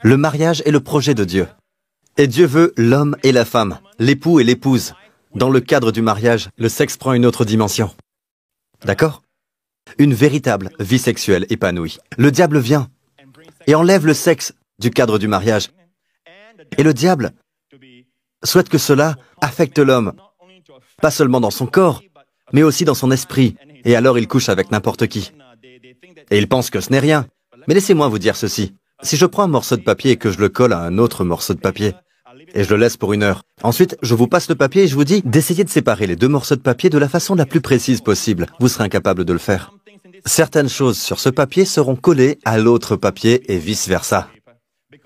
Le mariage est le projet de Dieu. Et Dieu veut l'homme et la femme, l'époux et l'épouse. Dans le cadre du mariage, le sexe prend une autre dimension. D'accord? Une véritable vie sexuelle épanouie. Le diable vient et enlève le sexe du cadre du mariage. Et le diable souhaite que cela affecte l'homme, pas seulement dans son corps, mais aussi dans son esprit. Et alors il couche avec n'importe qui. Et il pense que ce n'est rien. Mais laissez-moi vous dire ceci. Si je prends un morceau de papier et que je le colle à un autre morceau de papier, et je le laisse pour 1 heure, ensuite je vous passe le papier et je vous dis d'essayer de séparer les 2 morceaux de papier de la façon la plus précise possible. Vous serez incapable de le faire. Certaines choses sur ce papier seront collées à l'autre papier et vice-versa,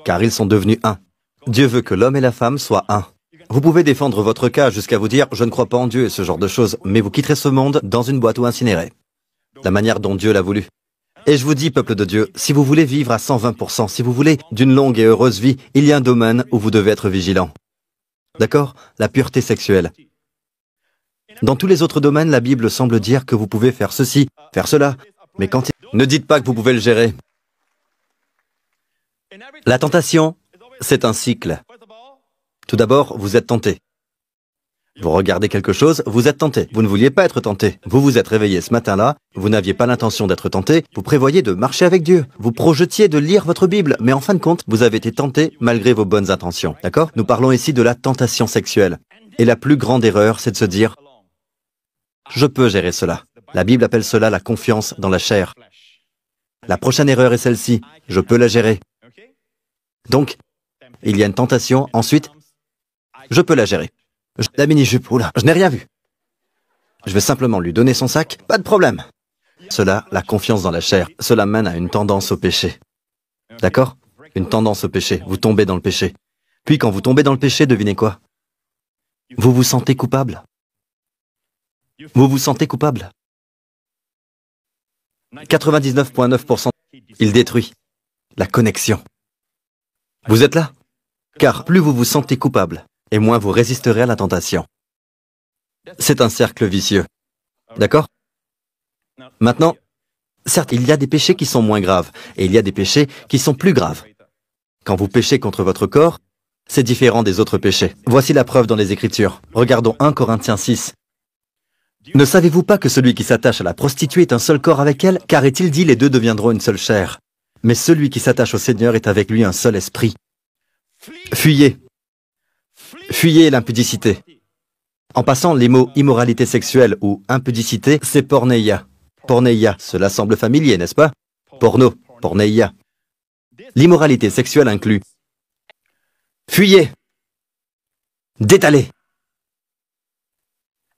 car ils sont devenus un. Dieu veut que l'homme et la femme soient un. Vous pouvez défendre votre cas jusqu'à vous dire « je ne crois pas en Dieu » et ce genre de choses, mais vous quitterez ce monde dans une boîte ou incinéré. La manière dont Dieu l'a voulu. Et je vous dis, peuple de Dieu, si vous voulez vivre à 120%, si vous voulez d'une longue et heureuse vie, il y a un domaine où vous devez être vigilant. D'accord? La pureté sexuelle. Dans tous les autres domaines, la Bible semble dire que vous pouvez faire ceci, faire cela, mais quand il... Ne dites pas que vous pouvez le gérer. La tentation, c'est un cycle. Tout d'abord, vous êtes tenté. Vous regardez quelque chose, vous êtes tenté. Vous ne vouliez pas être tenté. Vous vous êtes réveillé ce matin-là, vous n'aviez pas l'intention d'être tenté, vous prévoyez de marcher avec Dieu. Vous projetiez de lire votre Bible, mais en fin de compte, vous avez été tenté malgré vos bonnes intentions. D'accord? Nous parlons ici de la tentation sexuelle. Et la plus grande erreur, c'est de se dire « je peux gérer cela ». La Bible appelle cela la confiance dans la chair. La prochaine erreur est celle-ci, « je peux la gérer ». Donc, il y a une tentation, ensuite, « je peux la gérer ». La mini-jupe, oula, je n'ai rien vu. Je vais simplement lui donner son sac, pas de problème. Cela, la confiance dans la chair, cela mène à une tendance au péché. D'accord? Une tendance au péché, vous tombez dans le péché. Puis quand vous tombez dans le péché, devinez quoi? Vous vous sentez coupable. Vous vous sentez coupable. 99,9%, il détruit la connexion. Vous êtes là? Car plus vous vous sentez coupable, et moins vous résisterez à la tentation. C'est un cercle vicieux. D'accord? Maintenant, certes, il y a des péchés qui sont moins graves, et il y a des péchés qui sont plus graves. Quand vous péchez contre votre corps, c'est différent des autres péchés. Voici la preuve dans les Écritures. Regardons 1 Corinthiens 6. Ne savez-vous pas que celui qui s'attache à la prostituée est un seul corps avec elle? Car est-il dit, les deux deviendront une seule chair. Mais celui qui s'attache au Seigneur est avec lui un seul esprit. Fuyez. Fuyez l'impudicité. En passant, les mots immoralité sexuelle ou impudicité, c'est porneia. Porneia, cela semble familier, n'est-ce pas? Porno, porneia. L'immoralité sexuelle inclut fuyez, détalez.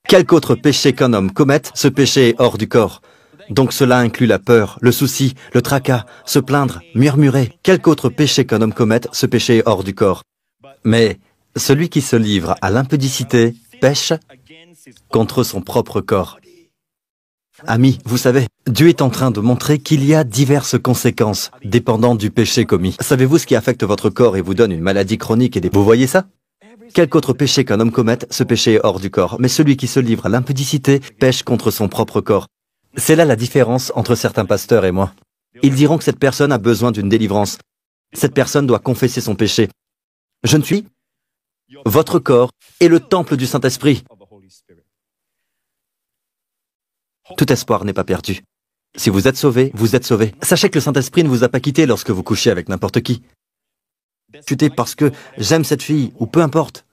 Quelque autre péché qu'un homme commette, ce péché est hors du corps. Donc cela inclut la peur, le souci, le tracas, se plaindre, murmurer. Quelque autre péché qu'un homme commette, ce péché est hors du corps. Mais celui qui se livre à l'impudicité pêche contre son propre corps. Amis, vous savez, Dieu est en train de montrer qu'il y a diverses conséquences dépendant du péché commis. Savez-vous ce qui affecte votre corps et vous donne une maladie chronique et des... Vous voyez ça? Quelque autre péché qu'un homme commette, ce péché est hors du corps. Mais celui qui se livre à l'impudicité pêche contre son propre corps. C'est là la différence entre certains pasteurs et moi. Ils diront que cette personne a besoin d'une délivrance. Cette personne doit confesser son péché. Je ne suis. Votre corps est le temple du Saint-Esprit. Tout espoir n'est pas perdu. Si vous êtes sauvé, vous êtes sauvé. Sachez que le Saint-Esprit ne vous a pas quitté lorsque vous couchez avec n'importe qui. Chuté parce que j'aime cette fille, ou peu importe.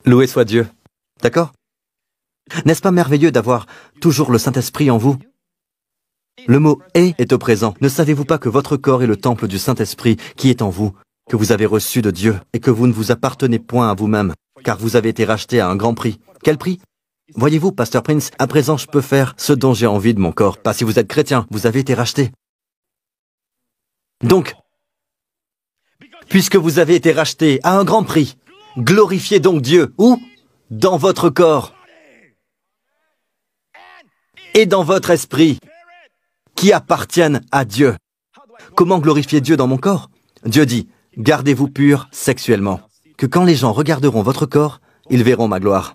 Loué soit Dieu. D'accord? N'est-ce pas merveilleux d'avoir toujours le Saint-Esprit en vous? Le mot « est au présent. Ne savez-vous pas que votre corps est le temple du Saint-Esprit qui est en vous, que vous avez reçu de Dieu, et que vous ne vous appartenez point à vous-même, car vous avez été racheté à un grand prix? Quel prix? Voyez-vous, Pasteur Prince, à présent je peux faire ce dont j'ai envie de mon corps. Pas si vous êtes chrétien, vous avez été racheté. Donc, puisque vous avez été racheté à un grand prix, glorifiez donc Dieu. Où? Dans votre corps. Et dans votre esprit, qui appartiennent à Dieu. Comment glorifier Dieu dans mon corps? Dieu dit, gardez-vous purs sexuellement, que quand les gens regarderont votre corps, ils verront ma gloire.